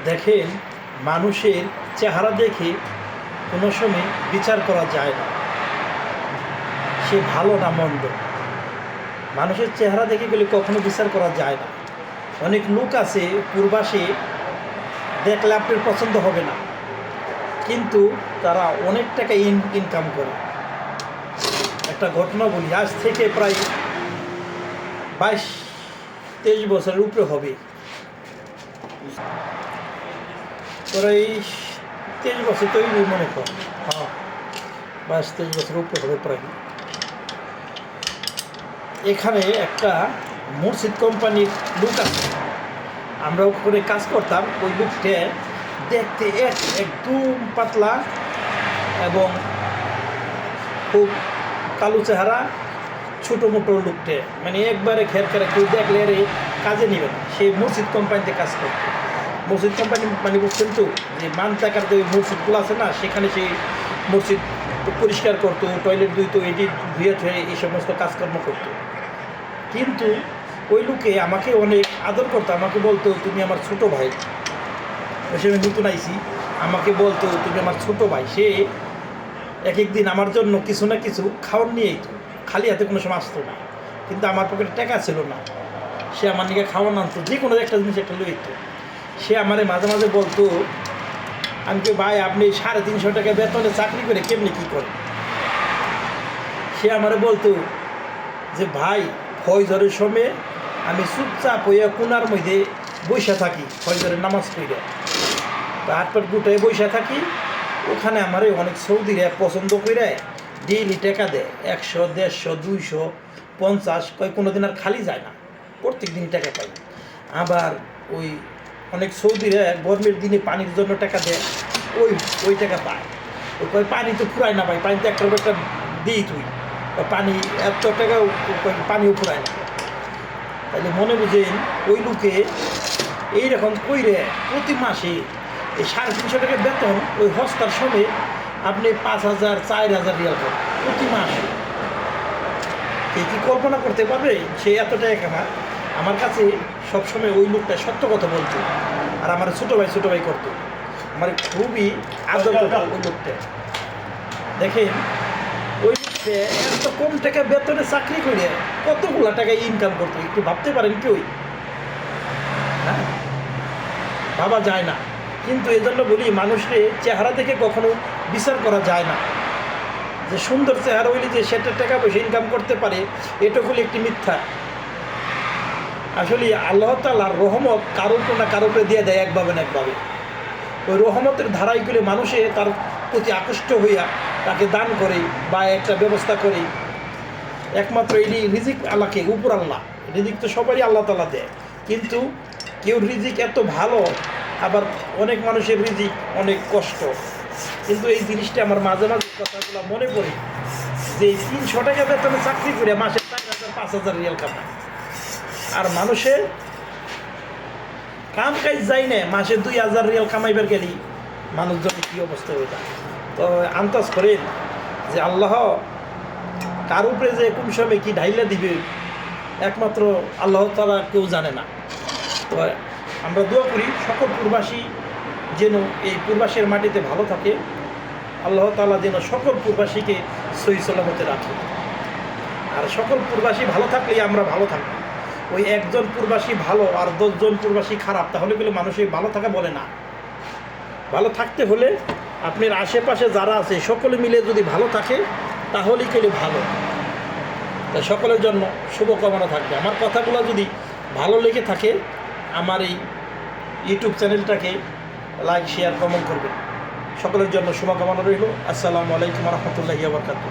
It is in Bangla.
দেখেন, মানুষের চেহারা দেখে কোনো সময় বিচার করা যায় না সে ভালো না মন্দ। মানুষের চেহারা দেখে গেলে কখনো বিচার করা যায় না। অনেক লোক আছে পূর্বাসে দেখলে আপনার পছন্দ হবে না, কিন্তু তারা অনেক টাকা ইনকাম করে। একটা ঘটনা বলি, আজ থেকে প্রায় 22-23 বছরের উপরে হবে, প্রায় 23 বছর তৈরি মনে কর, হ্যাঁ 22-23 বছর উপরে হবে প্রায়। এখানে একটা মুর্শিদ কোম্পানির লোক আছে, আমরা ওখানে কাজ করতাম। ওই লোকটা দেখতে একদম পাতলা এবং খুব কালো চেহারা, ছোটো মোটো লোকটা, মানে একবারে খের কেউ দেখলে আরে কাজে নেবে না। সে মুর্শিদ কোম্পানিতে কাজ করতো। মুর্শিদ কোম্পানি মানে বুঝছেন তো, যে মানতাকার যে মসজিদগুলো আছে না, সেখানে সেই মসজিদ পরিষ্কার করতো, টয়লেট ধুইতো, এটি ধুয়ে ধুয়ে এই সমস্ত কাজকর্ম করতো। কিন্তু ওই লোকে আমাকে অনেক আদর করতো, আমাকে বলতো তুমি আমার ছোটো ভাই। ওই সময় নতুন আইসি, আমাকে বলতো তুমি আমার ছোটো ভাই। সে এক একদিন আমার জন্য কিছু না কিছু খাওয়ার নিয়ে যেত, খালি হাতে কোনো সময় আসতো না। কিন্তু আমার পকেটে টাকা ছিল না, সে আমার নিকে খাওয়ার আনতো, যে কোনো একটা জিনিস একটা লইত। সে আমারে মাঝে মাঝে বলতো, আমি কি ভাই আপনি 350 টাকা বেতনে চাকরি করে কেমনি কী করে? সে আমারে বলতো যে ভাই ফজরের সময় আমি চুপচাপ হইয়া কোনার মধ্যে বৈশা থাকি, ফজরের নামাজ পড়ে হাত পাট গুটায় বৈশা থাকি। ওখানে আমারে অনেক সৌদিরা পছন্দ করে ডেইলি টাকা দেয়, 100, 150, 250, কোনো দিন আর খালি যায় না, প্রত্যেক দিন টাকা পাই। আবার ওই অনেক সৌদিরা গরমের দিনে পানির জন্য টাকা দেয়, ওই টাকা পায়। ওই পানি তো ফুরায় না ভাই, পানিতে একটা দিই তুই পানি এত টাকা পানিও ফুরায় না। তাহলে মনে বুঝেন ওই লোকে এইরকম কইরে প্রতি মাসে এই 350 টাকা বেতন, ওই হস্তার সময় আপনি 5,000, 4,000 রিয়াল করেন প্রতি মাসে। কে কি কল্পনা করতে পারবে সে এত টাকা কামায়? আমার কাছে সবসময় ওই লোকটা সত্য কথা বলতো, আর আমার ছোটো ভাই করতো, আমার খুবই আদর করতো ওই লোকটা। দেখেন ওই লোকটা এত কম টাকা বেতনে চাকরি করে কতগুলো টাকা ইনকাম করতো, একটু ভাবতে পারেন কি? ওই হ্যাঁ, ভাবা যায় না। কিন্তু এই জন্য বলি, মানুষের চেহারা দেখে কখনো বিচার করা যায় না। যে সুন্দর চেহারা হইলে যে সেটা টাকা পয়সা ইনকাম করতে পারে, এটা হলো একটি মিথ্যা। আসলে আল্লাহ তাআলার রহমত কারোর না কারোর দিয়ে দেয় একভাবে না একভাবে। ওই রহমতের ধারাইগুলো মানুষে তার প্রতি আকৃষ্ট হইয়া তাকে দান করে বা একটা ব্যবস্থা করে। একমাত্র এই রিজিক আল্লাহকে, উপর আল্লাহ, রিজিক তো সবারই আল্লাহ তাআলা দেয়, কিন্তু কেউ রিজিক এত ভালো, আবার অনেক মানুষের রিজিক অনেক কষ্ট। কিন্তু এই জিনিসটা আমার মাঝে মাঝে কথাগুলো মনে পড়ে, যে 300 টাকা বেতনে চাকরি করে মাসে 4,000-5,000 রিয়াল কামায়, আর মানুষের কাম কাজ যাই না, মাসে 2,000 রিয়াল কামাইবার গেলেই মানুষজনের কী অবস্থা হয়ে যায়। তো আন্দাজ করেন যে আল্লাহ কার উপরে যে কোন সময় কী ঢাইলা দিবে, একমাত্র আল্লাহ তাআলা কেউ জানে না। তো আমরা দোয়া করি সকল প্রবাসী যেন এই প্রবাসের মাটিতে ভালো থাকে, আল্লাহ তাআলা যেন সকল প্রবাসীকে সহি সালামতে রাখে। আর সকল প্রবাসী ভালো থাকলেই আমরা ভালো থাকবো। ওই একজন প্রবাসী ভালো আর 10 জন প্রবাসী খারাপ, তাহলে গেলে মানুষের ভালো থাকা বলে না। ভালো থাকতে হলে আপনার আশেপাশে যারা আছে সকলে মিলে যদি ভালো থাকে, তাহলেই গেলে ভালো। তাই সকলের জন্য শুভকামনা থাকবে। আমার কথাগুলো যদি ভালো লেগে থাকে, আমার এই ইউটিউব চ্যানেলটাকে লাইক, শেয়ার, কমেন্ট করবেন। সকলের জন্য শুভকামনা রইল। আসসালামু আলাইকুম ওয়া রাহমাতুল্লাহি ওয়া বারাকাতুহু।